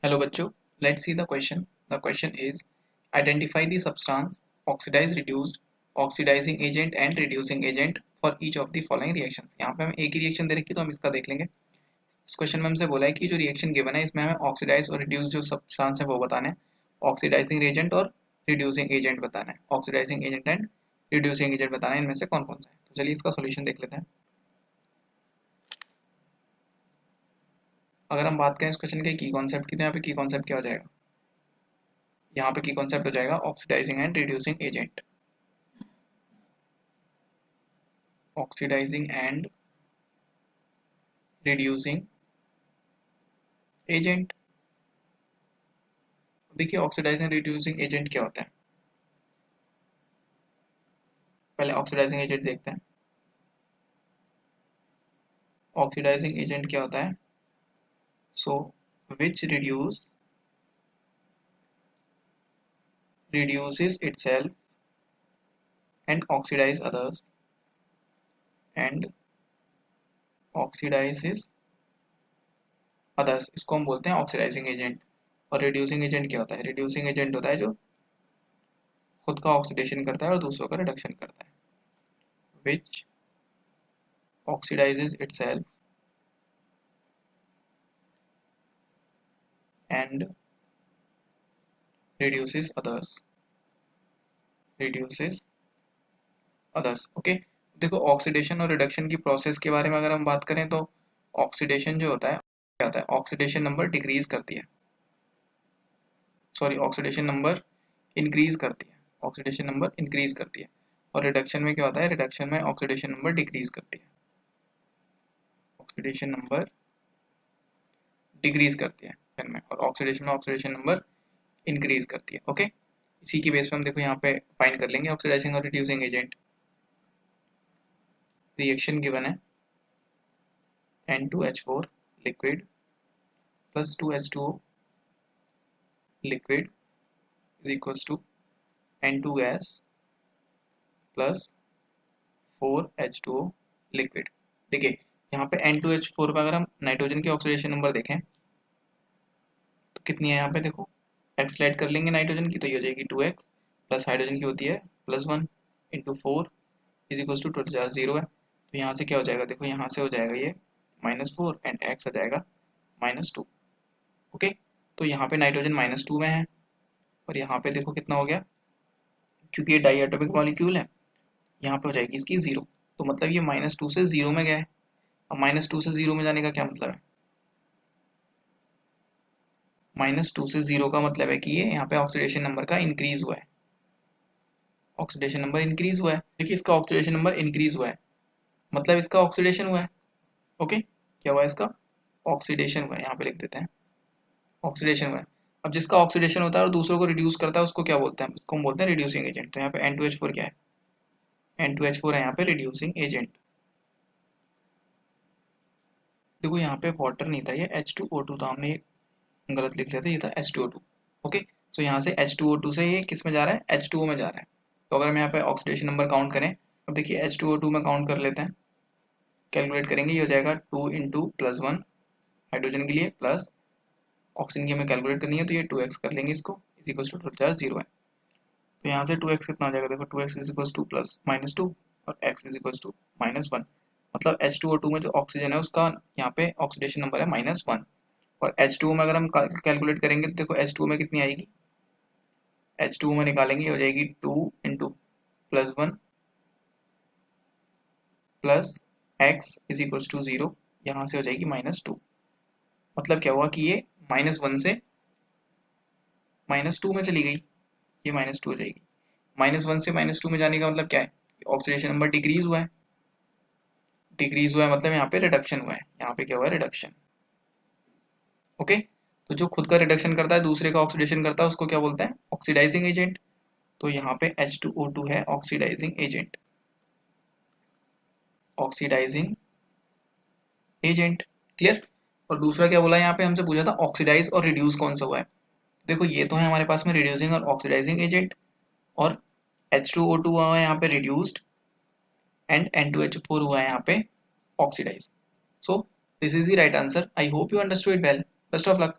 Hello बच्चों, let's see the question. The question is identify the substance, oxidized, reduced, oxidizing agent and reducing agent for each of the following reactions. यहाँ पे हमें एक ही reaction दे रखी है तो हम इसका देख लेंगे। इस क्वेश्चन में हमसे बोला है कि जो रिएक्शन गिवन है इसमें हमें ऑक्सीडाइज और रिड्यूस जो सब्सटेंस है वो बताना है, ऑक्सीडाइजिंग एजेंट और रिड्यूसिंग एजेंट बताना है, oxidising agent and reducing agent बताना है, इनमें से कौन कौन सा है। तो चलिए इसका सोल्यूशन देख लेते हैं। अगर हम बात करें इस क्वेश्चन के की कॉन्सेप्ट की तो यहाँ पे की कॉन्सेप्ट क्या हो जाएगा, यहाँ पे की कॉन्सेप्ट हो जाएगा oxidising and reducing agent. Oxidising and reducing agent. देखिए ऑक्सीडाइजिंग रिड्यूसिंग एजेंट क्या होता है, पहले ऑक्सीडाइजिंग एजेंट देखते हैं। ऑक्सीडाइजिंग एजेंट क्या होता है, सो विच reduces itself and oxidize others and oxidizes others, इसको हम बोलते हैं ऑक्सीडाइजिंग एजेंट। और रिड्यूसिंग एजेंट क्या होता है, रिड्यूसिंग एजेंट होता है जो खुद का ऑक्सीडेशन करता है और दूसरों का रिडक्शन करता है। Which oxidises itself and reduces others, reduces others। Okay, देखो ऑक्सीडेशन और रिडक्शन की प्रोसेस के बारे में अगर हम बात करें तो ऑक्सीडेशन जो होता है क्या होता है, ऑक्सीडेशन नंबर डिक्रीज करती है, सॉरी ऑक्सीडेशन नंबर इंक्रीज करती है, ऑक्सीडेशन नंबर इंक्रीज करती है। और रिडक्शन में क्या होता है, रिडक्शन में ऑक्सीडेशन नंबर डिक्रीज करती है, ऑक्सीडेशन नंबर डिक्रीज करती है रिडक्शन में, और ऑक्सीडेशन में ऑक्सीडेशन नंबर इंक्रीज करती है। ओके, इसी की बेस पे हम देखो यहाँ पे फाइंड कर लेंगे ऑक्सीडाइजिंग और रिड्यूसिंग एजेंट। रिएक्शन गिवन है N2H4 liquid plus 2H2O liquid is equals to N2 gas plus 4H2O liquid. देखिए यहाँ पे N2H4 पे अगर हम नाइट्रोजन की ऑक्सीडेशन नंबर देखें तो कितनी है, यहाँ पे देखो एक्स ऐड कर लेंगे नाइट्रोजन की तो ये हो जाएगी 2x प्लस हाइड्रोजन की होती है +1 इंटू 4 इज इक्वल्स टू 0 है। तो यहाँ से क्या हो जाएगा, देखो यहाँ से हो जाएगा ये -4 एंड एक्स आ जाएगा -2। ओके, तो यहाँ पे नाइट्रोजन -2 में है और यहाँ पे देखो कितना हो गया, क्योंकि ये डाई एटॉमिक मॉलिक्यूल है यहाँ पे हो जाएगी इसकी 0। तो मतलब ये -2 से 0 में गया है। अब -2 से 0 में जाने का क्या मतलब है, -2 से 0 का मतलब है कि ये यहाँ पे ऑक्सीडेशन नंबर का इंक्रीज हुआ है, ऑक्सीडेशन नंबर इंक्रीज हुआ है। देखिए इसका ऑक्सीडेशन नंबर इंक्रीज हुआ है मतलब इसका ऑक्सीडेशन हुआ है। ओके, क्या हुआ है, इसका ऑक्सीडेशन हुआ है, यहाँ पे लिख देते हैं ऑक्सीडेशन हुआ है। अब जिसका ऑक्सीडेशन होता है और दूसरों को रिड्यूस करता है उसको क्या बोलते हैं, उसको हम बोलते हैं रिड्यूसिंग एजेंट। तो यहाँ पे N2H4 क्या है, N2H4 है यहाँ पे रिड्यूसिंग एजेंट। देखो यहाँ पे वाटर नहीं था, ये H2O2 था, हमने गलत लिख लिया था, ये था H2O2। ओके, तो यहाँ से H2O2 से ये किस में जा रहा है, H2O में जा रहा है। तो अगर हम यहाँ पे ऑक्सीडेशन नंबर काउंट करें, अब देखिए H2O2 में काउंट कर लेते हैं, कैलकुलेट करेंगे, ये हो जाएगा 2 इंटू +1 हाइड्रोजन के लिए प्लस ऑक्सीजन की हमें कैलकुलेट करनी है तो ये 2x कर लेंगे इसको, इज इक्वल्स टू 0 है। तो यहाँ से 2x कितना हो जाएगा, देखो 2x is equals two plus -2 और x इज इक्वल्स टू -1। मतलब H2O2 में जो ऑक्सीजन है उसका यहाँ पे ऑक्सीडेशन नंबर है -1। और H2O में अगर हम कैलकुलेट करेंगे तो देखो H2O में कितनी आएगी, H2O में निकालेंगे हो जाएगी 2 into +1 plus x is equals to 0, यहाँ से हो जाएगी -2। मतलब क्या हुआ कि ये -1 से -2 में चली गई, ये -2 हो जाएगी। -1 से -2 में जाने का मतलब क्या है, ऑक्सीडेशन नंबर डिक्रीज हुआ है, डिक्रीज हुआ है मतलब यहाँ पे रिडक्शन हुआ है, यहाँ पे क्या हुआ है, रिडक्शन। ओके, तो जो खुद का रिडक्शन करता है दूसरे का ऑक्सीडेशन करता है उसको क्या बोलते हैं, ऑक्सीडाइजिंग एजेंट। तो यहाँ पे H2O2 है oxidising agent, oxidising agent. Clear. और दूसरा क्या बोला यहाँ पे, हमसे पूछा था ऑक्सीडाइज और रिड्यूस कौन सा हुआ है। देखो ये तो है हमारे पास में रिड्यूसिंग और ऑक्सीडाइजिंग एजेंट, और H2O2 हुआ है यहाँ पे रिड्यूस्ड एंड N2H4 हुआ है यहाँ पे oxidise. So this is the right answer. I hope you understood it well. Best of luck.